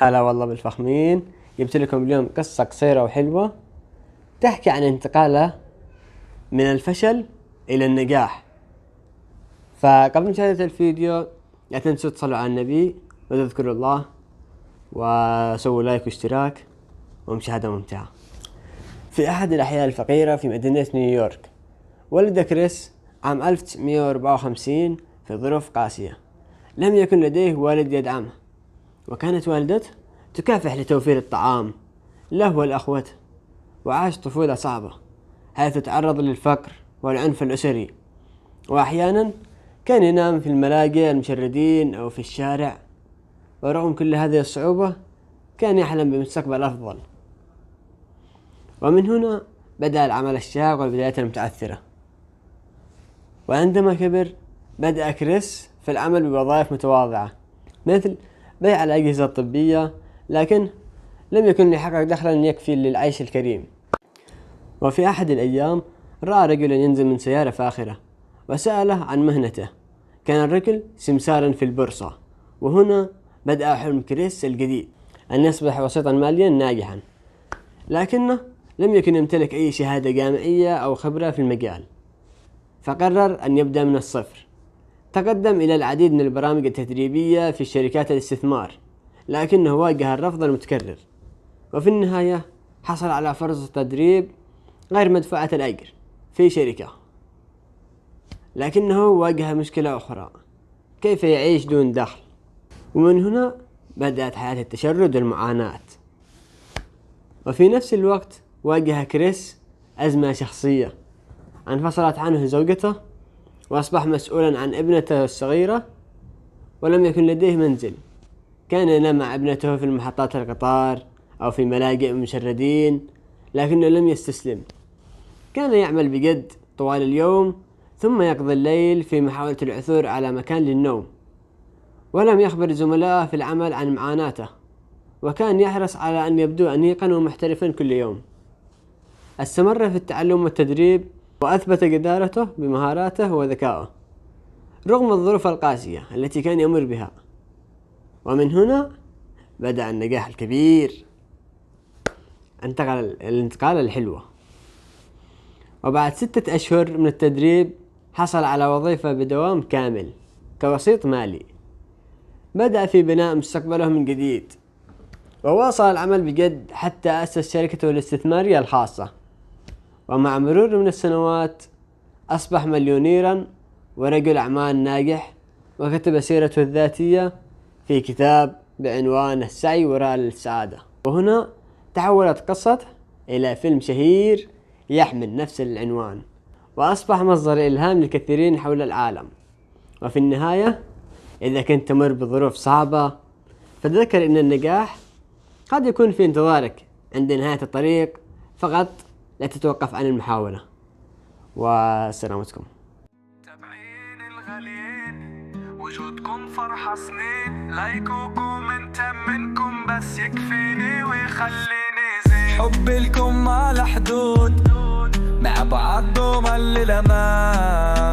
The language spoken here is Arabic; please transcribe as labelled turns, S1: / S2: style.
S1: هلا والله بالفخمين. جبت لكم اليوم قصة قصيرة وحلوة تحكي عن انتقاله من الفشل إلى النجاح. فقبل مشاهدة الفيديو لا تنسوا تصلوا على النبي وتذكروا الله وسووا لايك واشتراك ومشاهدة ممتعة. في أحد الأحياء الفقيرة في مدينة نيويورك ولد كريس عام 1954 في ظروف قاسية. لم يكن لديه والد يدعمه، وكانت والدته تكافح لتوفير الطعام له والأخوة، وعاش طفولة صعبة حيث تعرض للفقر والعنف الأسري، وأحيانا كان ينام في الملاجئ المشردين أو في الشارع. ورغم كل هذه الصعوبة كان يحلم بمستقبل أفضل. ومن هنا بدأ العمل الشاق والبدايات المتعثرة. وعندما كبر بدأ كريس في العمل بوظائف متواضعة مثل بيع الأجهزة الطبية، لكن لم يكن يحقق دخلا يكفي للعيش الكريم. وفي أحد الأيام رأى رجلا ينزل من سيارة فاخرة وسأله عن مهنته. كان الرجل سمسارا في البورصة. وهنا بدأ حلم كريس الجديد أن يصبح وسيطا ماليا ناجحا، لكنه لم يكن يمتلك أي شهادة جامعية أو خبرة في المجال، فقرر أن يبدأ من الصفر. تقدم إلى العديد من البرامج التدريبية في شركات الاستثمار، لكنه واجه الرفض المتكرر. وفي النهاية حصل على فرصة تدريب غير مدفوعة الأجر في شركة، لكنه واجه مشكلة أخرى: كيف يعيش دون دخل. ومن هنا بدأت حياة التشرد والمعاناة. وفي نفس الوقت واجه كريس أزمة شخصية. انفصلت عنه زوجته وأصبح مسؤولا عن ابنته الصغيرة، ولم يكن لديه منزل. كان ينام مع ابنته في محطات القطار أو في ملاجئ المشردين، لكنه لم يستسلم. كان يعمل بجد طوال اليوم، ثم يقضي الليل في محاولة العثور على مكان للنوم. ولم يخبر زملائه في العمل عن معاناته، وكان يحرص على أن يبدو أنيقا ومحترفا كل يوم. استمر في التعلم والتدريب، وأثبت جدارته بمهاراته وذكائه رغم الظروف القاسية التي كان يمر بها. ومن هنا بدأ النجاح الكبير. انتقل الانتقال الحلوة، وبعد 6 أشهر من التدريب حصل على وظيفة بدوام كامل كوسيط مالي. بدأ في بناء مستقبله من جديد، وواصل العمل بجد حتى أسس شركته الاستثمارية الخاصة. ومع مرور من السنوات أصبح مليونيرا ورجل أعمال ناجح، وكتب سيرته الذاتية في كتاب بعنوان السعي وراء السعادة. وهنا تحولت قصته إلى فيلم شهير يحمل نفس العنوان، وأصبح مصدر إلهام لكثيرين حول العالم. وفي النهاية، إذا كنت تمر بظروف صعبة فتذكر أن النجاح قد يكون في انتظارك عند نهاية الطريق، فقط لا تتوقف عن المحاولة. وسلامتكم.
S2: تابعين الغاليين، وجودكم فرحة سنين، لايك وكومنت منكم بس يكفيني ويخليني زين. حب لكم ما له حدود، مع بعض دوما للأمام.